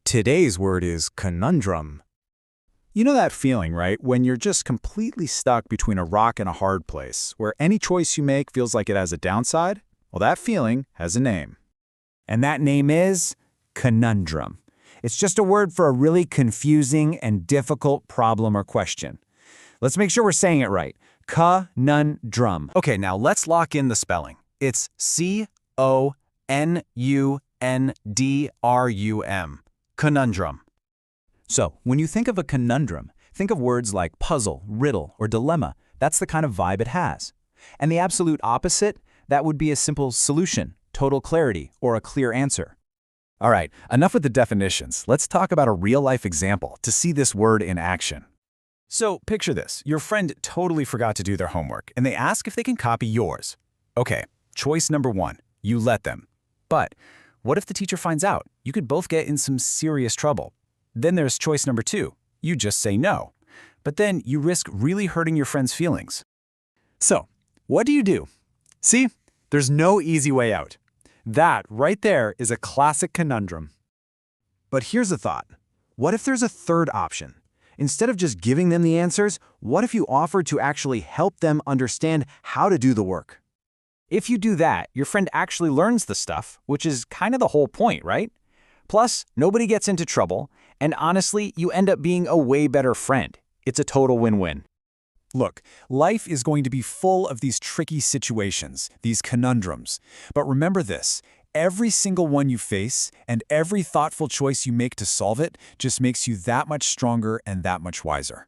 Today's word is conundrum. You know that feeling, right? When you're just completely stuck between a rock and a hard place, where any choice you make feels like it has a downside? Well, that feeling has a name. And that name is conundrum. It's just a word for a really confusing and difficult problem or question. Let's make sure we're saying it right. Conundrum. Okay, now let's lock in the spelling. It's C-O-N-U-N-D-R-U-M. Conundrum. So, when you think of a conundrum, think of words like puzzle, riddle, or dilemma. That's the kind of vibe it has. And the absolute opposite, that would be a simple solution, total clarity, or a clear answer. All right, enough with the definitions. Let's talk about a real-life example to see this word in action. So, picture this. Your friend totally forgot to do their homework, and they ask if they can copy yours. Okay, choice number one, you let them. But what if the teacher finds out? You could both get in some serious trouble. Then there's choice number two, you just say no. But then you risk really hurting your friend's feelings. So, what do you do? See, there's no easy way out. That right there is a classic conundrum. But here's a thought. What if there's a third option? Instead of just giving them the answers, what if you offered to actually help them understand how to do the work? If you do that, your friend actually learns the stuff, which is kind of the whole point, right? Plus, nobody gets into trouble, and honestly, you end up being a way better friend. It's a total win-win. Look, life is going to be full of these tricky situations, these conundrums. But remember this, every single one you face and every thoughtful choice you make to solve it just makes you that much stronger and that much wiser.